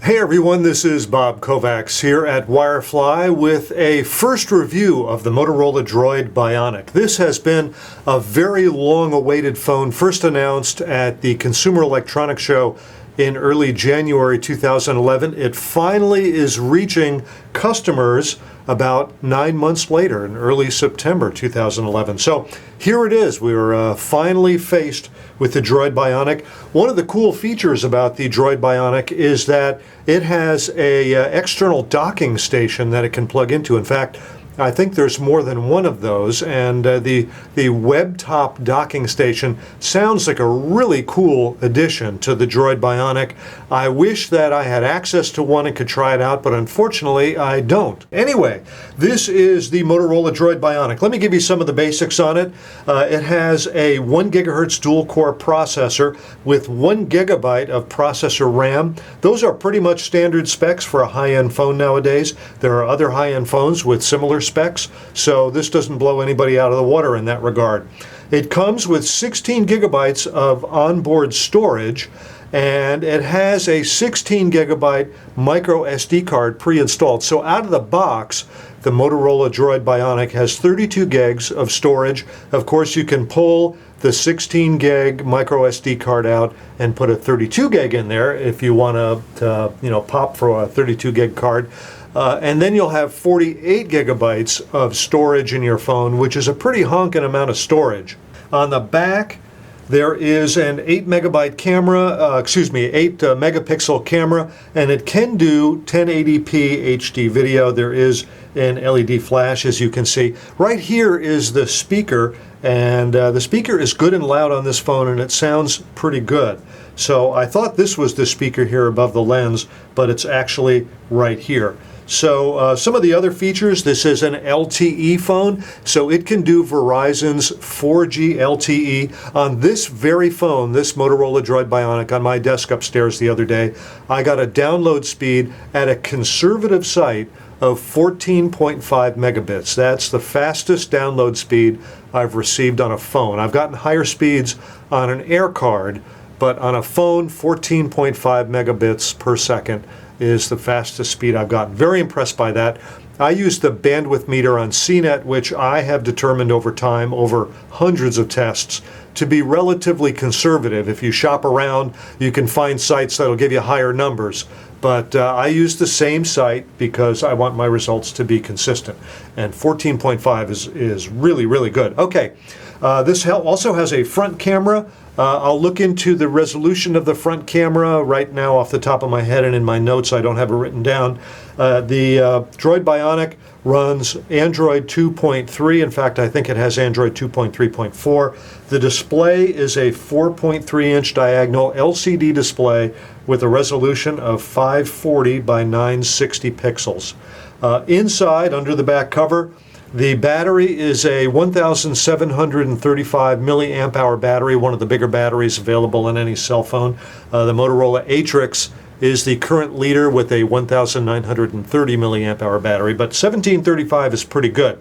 Hey everyone, this is Bob Kovacs here at Wirefly with a first review of the Motorola DROID Bionic. This has been a very long-awaited phone, first announced at the Consumer Electronics Show in early January 2011. It finally is reaching customers about 9 months later in early September 2011. So here it is. We're finally faced with the DROID Bionic. One of the cool features about the DROID Bionic is that it has a external docking station that it can plug into. In fact, I think there's more than one of those, and the web top docking station sounds like a really cool addition to the DROID Bionic. I wish that I had access to one and could try it out, but unfortunately I don't. Anyway, this is the Motorola DROID Bionic. Let me give you some of the basics on it. It has a 1 gigahertz dual core processor with 1 gigabyte of processor RAM. Those are pretty much standard specs for a high-end phone nowadays. There are other high-end phones with similar specs, so this doesn't blow anybody out of the water in that regard. It comes with 16 gigabytes of onboard storage, and it has a 16 gigabyte micro SD card pre-installed. So out of the box, the Motorola DROID Bionic has 32 gigs of storage. Of course, you can pull the 16 gig micro SD card out and put a 32 gig in there if you want to pop for a 32 gig card. And then you'll have 48 gigabytes of storage in your phone, which is a pretty honking amount of storage. On the back, there is an 8 megapixel camera, and it can do 1080p HD video. There is an LED flash, as you can see. Right here is the speaker, and the speaker is good and loud on this phone, and it sounds pretty good. So I thought this was the speaker here above the lens, but it's actually right here. So some of the other features, this is an LTE phone, so it can do Verizon's 4G LTE. On this very phone, this Motorola DROID Bionic, on my desk upstairs the other day, I got a download speed at a conservative site of 14.5 megabits. That's the fastest download speed I've received on a phone. I've gotten higher speeds on an Air card, but on a phone, 14.5 megabits per second is the fastest speed I've gotten. Very impressed by that. I use the bandwidth meter on CNET, which I have determined over time, over hundreds of tests, to be relatively conservative. If you shop around, you can find sites that'll give you higher numbers. But I use the same site because I want my results to be consistent. And 14.5 is really, really good. Okay, this also has a front camera. I'll look into the resolution of the front camera right now off the top of my head, and in my notes I don't have it written down. The DROID Bionic runs Android 2.3. In fact, I think it has Android 2.3.4. The display is a 4.3-inch diagonal LCD display with a resolution of 540 by 960 pixels. Inside, under the back cover, the battery is a 1,735 milliamp hour battery, one of the bigger batteries available in any cell phone. The Motorola Atrix is the current leader with a 1,930 milliamp hour battery, but 1,735 is pretty good.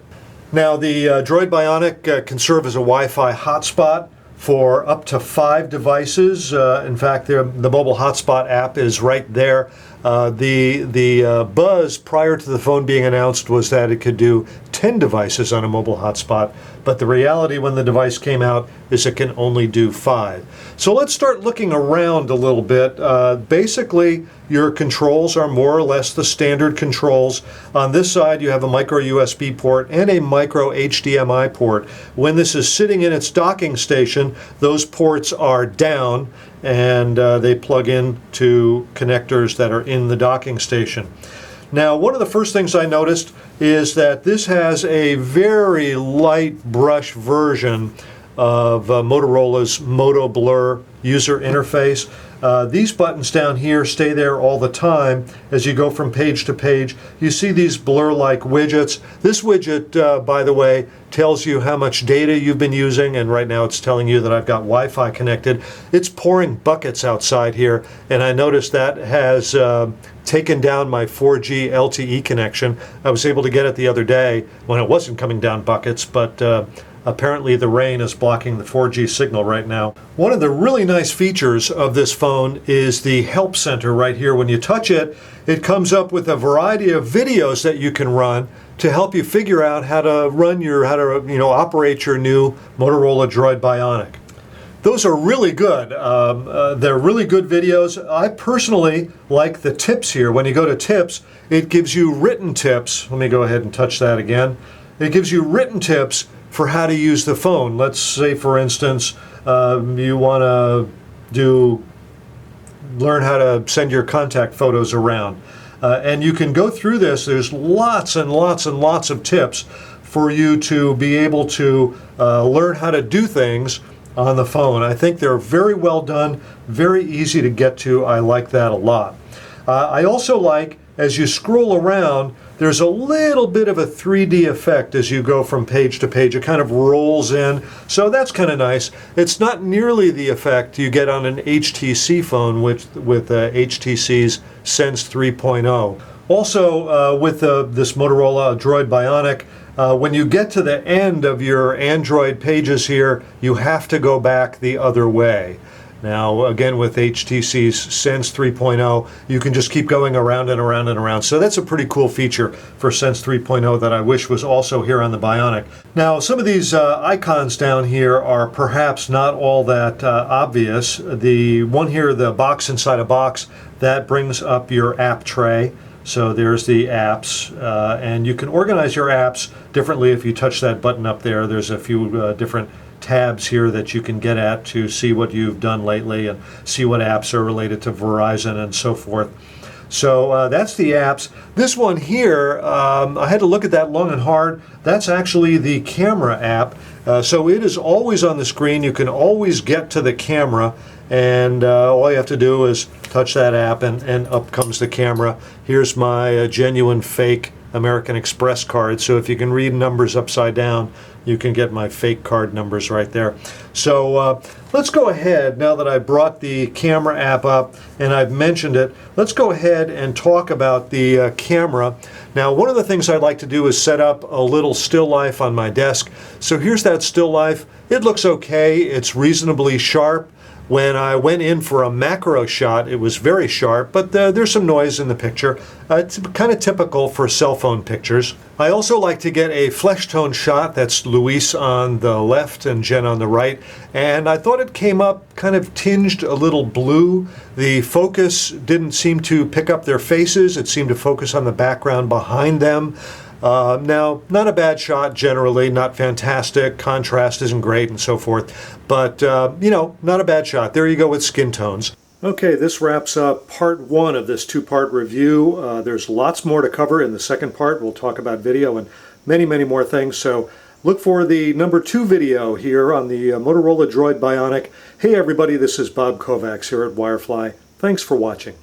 Now, the DROID Bionic can serve as a Wi-Fi hotspot for up to 5 devices. In fact, the mobile hotspot app is right there. The buzz prior to the phone being announced was that it could do 10 devices on a mobile hotspot, but the reality when the device came out is it can only do 5. So let's start looking around a little bit. Basically, your controls are more or less the standard controls. On this side, you have a micro USB port and a micro HDMI port. When this is sitting in its docking station, those ports are down, and they plug in to connectors that are in the docking station. Now, one of the first things I noticed is that this has a very light brush version of Motorola's Moto Blur user interface. These buttons down here stay there all the time as you go from page to page. You see these blur-like widgets. This widget, by the way, tells you how much data you've been using, and right now it's telling you that I've got Wi-Fi connected. It's pouring buckets outside here, and I noticed that has taken down my 4G LTE connection. I was able to get it the other day when it wasn't coming down buckets, but Apparently the rain is blocking the 4G signal right now. One of the really nice features of this phone is the Help Center right here. When you touch it, it comes up with a variety of videos that you can run to help you figure out how to operate your new Motorola DROID Bionic. Those are really good. They're really good videos. I personally like the tips here. When you go to tips, it gives you written tips. Let me go ahead and touch that again. It gives you written tips for how to use the phone. Let's say, for instance, you want to learn how to send your contact photos around. And you can go through this. There's lots and lots and lots of tips for you to be able to learn how to do things on the phone. I think they're very well done, very easy to get to. I like that a lot. I also like, as you scroll around, there's a little bit of a 3D effect as you go from page to page. It kind of rolls in, so that's kind of nice. It's not nearly the effect you get on an HTC phone with HTC's Sense 3.0. Also, with this Motorola DROID Bionic, when you get to the end of your Android pages here, you have to go back the other way. Now, again, with HTC's Sense 3.0, you can just keep going around and around and around. So that's a pretty cool feature for Sense 3.0 that I wish was also here on the Bionic. Now, some of these icons down here are perhaps not all that obvious. The one here, the box inside a box, that brings up your app tray. So there's the apps, and you can organize your apps differently if you touch that button up there. There's a few different tabs here that you can get at to see what you've done lately and see what apps are related to Verizon and so forth. So that's the apps. This one here, I had to look at that long and hard. That's actually the camera app. So it is always on the screen. You can always get to the camera, and all you have to do is touch that app and up comes the camera. Here's my genuine fake American Express card. So if you can read numbers upside down, you can get my fake card numbers right there. So let's go ahead, now that I brought the camera app up and I've mentioned it, let's go ahead and talk about the camera. Now, one of the things I'd like to do is set up a little still life on my desk. So here's that still life. It looks okay. It's reasonably sharp. When I went in for a macro shot, it was very sharp, but there's some noise in the picture. It's kind of typical for cell phone pictures. I also like to get a flesh tone shot. That's Luis on the left and Jen on the right. And I thought it came up kind of tinged a little blue. The focus didn't seem to pick up their faces. It seemed to focus on the background behind them. Now, not a bad shot generally, not fantastic, contrast isn't great and so forth, but, not a bad shot. There you go with skin tones. Okay, this wraps up part one of this two-part review. There's lots more to cover in the second part. We'll talk about video and many, many more things, so look for the number 2 video here on the Motorola DROID Bionic. Hey everybody, this is Bob Kovacs here at Wirefly. Thanks for watching.